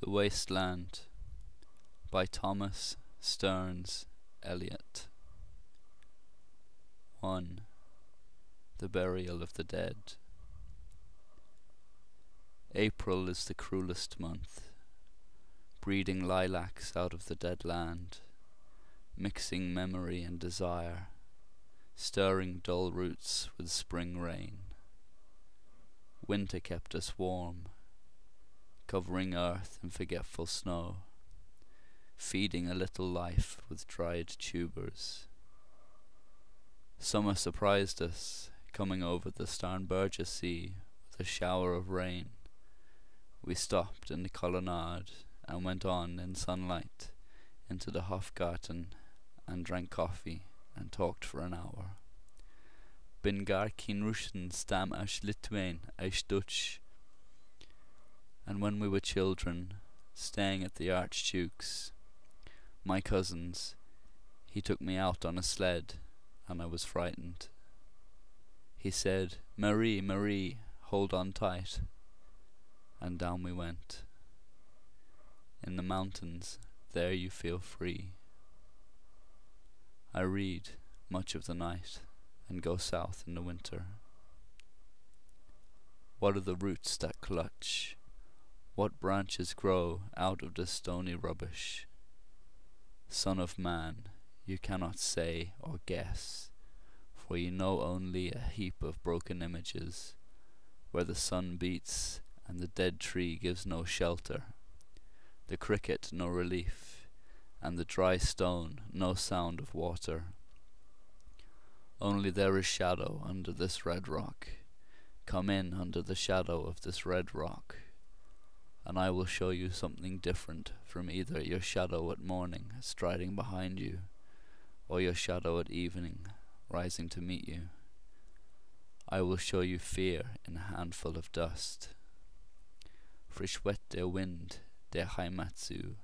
The Waste Land by Thomas Stearns Eliot. 1. The Burial of the Dead. April is the cruelest month, breeding lilacs out of the dead land, mixing memory and desire, stirring dull roots with spring rain. Winter kept us warm, covering earth in forgetful snow, feeding a little life with dried tubers. Summer surprised us, coming over the Starnberger Sea with a shower of rain. We stopped in the colonnade and went on in sunlight into the Hofgarten and drank coffee and talked for an hour. Bin gar kein Russian stam as Lithuanian as Dutch. And when we were children, staying at the Archduke's, my cousin's, he took me out on a sled, and I was frightened. He said, "Marie, Marie, hold on tight," and down we went. In the mountains, there you feel free. I read much of the night, and go south in the winter. What are the roots that clutch? What branches grow out of the stony rubbish? Son of man, you cannot say or guess, for you know only a heap of broken images, where the sun beats and the dead tree gives no shelter, the cricket no relief, and the dry stone no sound of water. Only there is shadow under this red rock. Come in under the shadow of this red rock, and I will show you something different from either your shadow at morning striding behind you, or your shadow at evening rising to meet you. I will show you fear in a handful of dust. Frisch weht der Wind, der Heimat zu,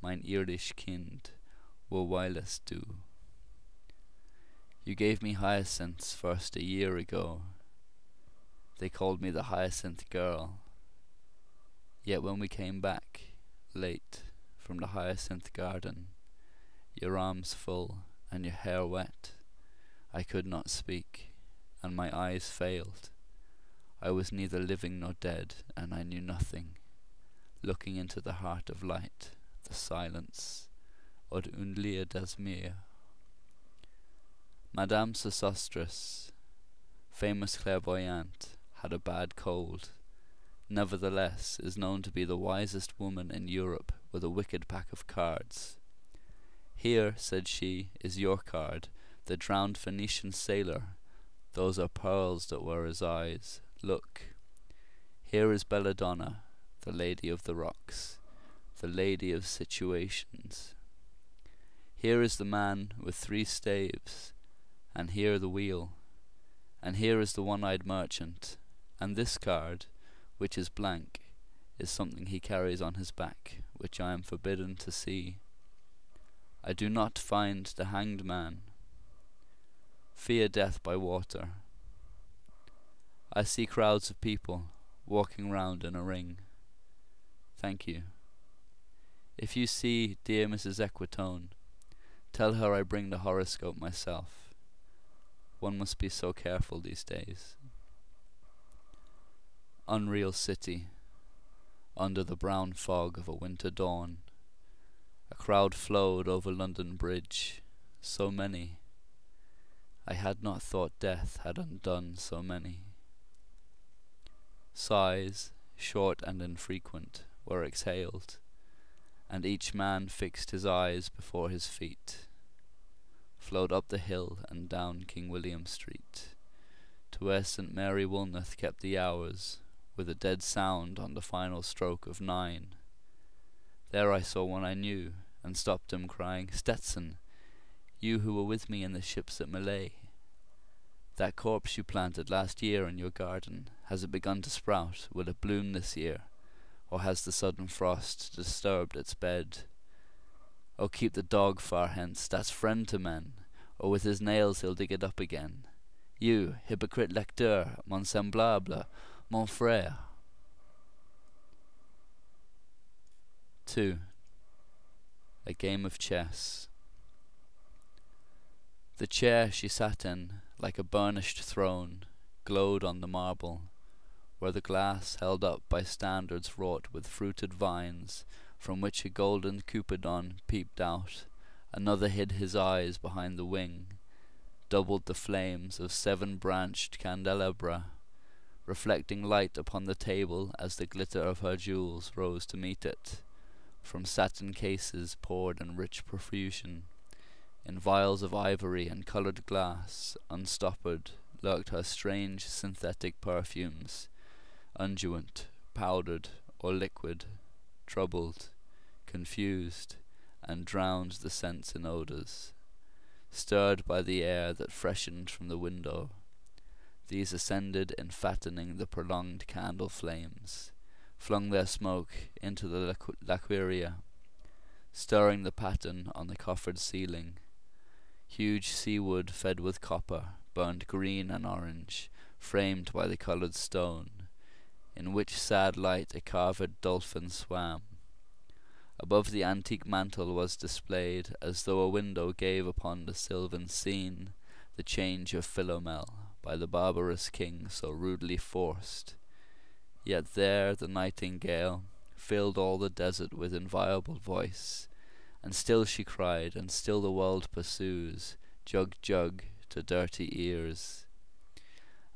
mein irdisch Kind, wo weilest du? You gave me hyacinths first a year ago. They called me the hyacinth girl. Yet when we came back, late, from the hyacinth garden, your arms full and your hair wet, I could not speak, and my eyes failed. I was neither living nor dead, and I knew nothing, looking into the heart of light, the silence, od undlia das Meer. Madame Sosostris, famous clairvoyante, had a bad cold. Nevertheless, is known to be the wisest woman in Europe with a wicked pack of cards. "Here," said she, "is your card, the drowned Phoenician sailor. Those are pearls that were his eyes. Look. Here is Belladonna, the lady of the rocks, the lady of situations. Here is the man with 3 staves, and here the wheel, and here is the one-eyed merchant, and this card, which is blank, is something he carries on his back, which I am forbidden to see. I do not find the hanged man. Fear death by water. I see crowds of people walking round in a ring. Thank you. If you see dear Mrs. Equitone, tell her I bring the horoscope myself. One must be so careful these days." Unreal city, under the brown fog of a winter dawn. A crowd flowed over London Bridge, so many. I had not thought death had undone so many. Sighs, short and infrequent, were exhaled, and each man fixed his eyes before his feet, flowed up the hill and down King William Street, to where St. Mary Woolnoth kept the hours, with a dead sound on the final stroke of 9. There I saw one I knew, and stopped him, crying, "Stetson, you who were with me in the ships at Malay. That corpse you planted last year in your garden, has it begun to sprout? Will it bloom this year? Or has the sudden frost disturbed its bed? Oh, keep the dog far hence, that's friend to men, or with his nails he'll dig it up again. You, hypocrite lecteur, mon semblable, mon frère." 2. A game of chess. The chair she sat in, like a burnished throne, glowed on the marble, where the glass held up by standards wrought with fruited vines, from which a golden Cupidon peeped out. Another hid his eyes behind the wing, doubled the flames of 7-branched candelabra, reflecting light upon the table as the glitter of her jewels rose to meet it. From satin cases poured in rich profusion. In vials of ivory and coloured glass, unstoppered, lurked her strange synthetic perfumes, unguent, powdered, or liquid, troubled, confused, and drowned the scents in odours, stirred by the air that freshened from the window. These ascended in fattening the prolonged candle flames, flung their smoke into the laqueria, stirring the pattern on the coffered ceiling. Huge seawood fed with copper, burned green and orange, framed by the coloured stone, in which sad light a carved dolphin swam. Above the antique mantle was displayed, as though a window gave upon the sylvan scene, the change of Philomel, by the barbarous king so rudely forced. Yet there the nightingale filled all the desert with inviolable voice, and still she cried, and still the world pursues, jug jug, to dirty ears.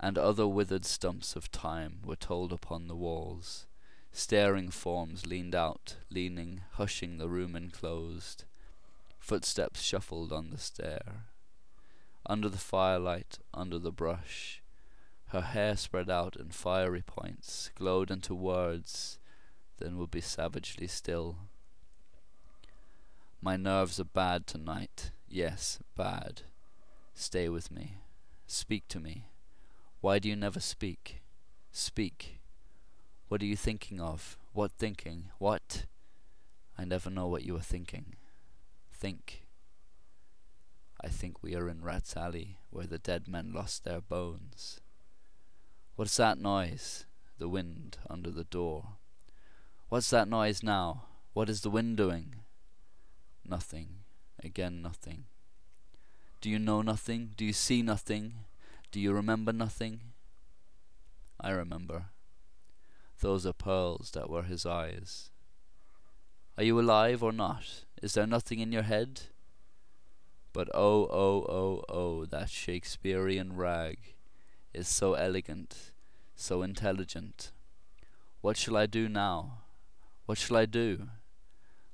And other withered stumps of time were told upon the walls. Staring forms leaned out, leaning, hushing the room enclosed. Footsteps shuffled on the stair. Under the firelight, under the brush, her hair spread out in fiery points, glowed into words, then would be savagely still. My nerves are bad tonight, yes, bad. Stay with me. Speak to me. Why do you never speak? Speak. What are you thinking of? What thinking? What? I never know what you are thinking. Think. I think we are in Rat's Alley, where the dead men lost their bones. What's that noise? The wind under the door. What's that noise now? What is the wind doing? Nothing. Again nothing. Do you know nothing? Do you see nothing? Do you remember nothing? I remember. Those are pearls that were his eyes. Are you alive or not? Is there nothing in your head? But oh, that Shakespearean rag is so elegant, so intelligent. What shall I do now? What shall I do?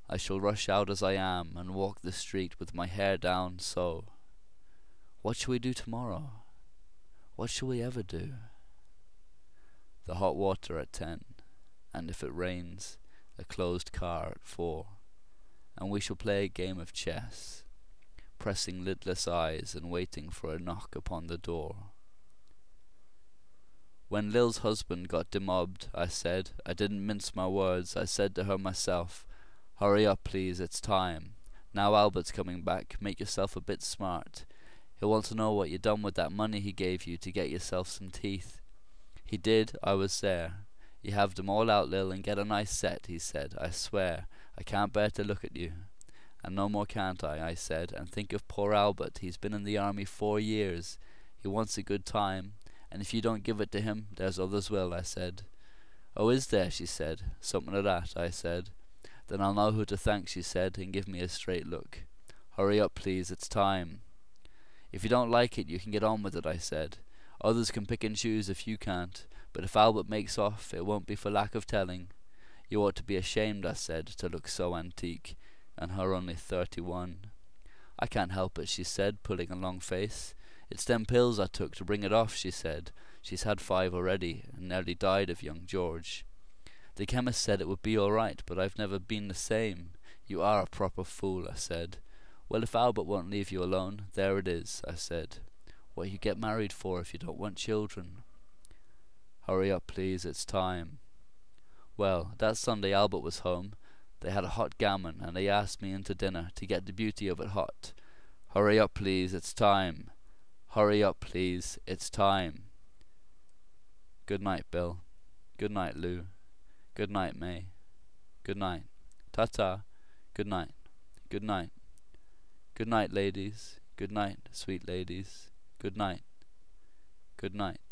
I shall rush out as I am, and walk the street with my hair down so. What shall we do tomorrow? What shall we ever do? The hot water at 10, and if it rains, a closed car at 4, and we shall play a game of chess, pressing lidless eyes and waiting for a knock upon the door. When Lil's husband got demobbed, I didn't mince my words, I said to her myself, hurry up please, it's time. Now Albert's coming back, make yourself a bit smart. He'll want to know what you done with that money he gave you to get yourself some teeth. He did, I was there. You have them all out, Lil, and get a nice set, he said. I swear, I can't bear to look at you. And no more can't I said, and think of poor Albert, he's been in the army 4 years. He wants a good time, and if you don't give it to him, there's others will, I said. Oh, is there, she said. Something of that, I said. Then I'll know who to thank, she said, and give me a straight look. Hurry up, please, it's time. If you don't like it, you can get on with it, I said. Others can pick and choose if you can't, but if Albert makes off, it won't be for lack of telling. You ought to be ashamed, I said, to look so antique, and her only 31. I can't help it, she said, pulling a long face. It's them pills I took to bring it off, she said. She's had 5 already, and nearly died of young George. The chemist said it would be all right, but I've never been the same. You are a proper fool, I said. Well, if Albert won't leave you alone, there it is, I said. What you get married for if you don't want children? Hurry up, please, it's time. Well, that Sunday Albert was home. They had a hot gammon, and they asked me in to dinner to get the beauty of it hot. Hurry up, please, it's time. Hurry up, please, it's time. Good night, Bill. Good night, Lou. Good night, May. Good night, Ta-ta. Good night. Good night. Good night, ladies. Good night, sweet ladies. Good night. Good night.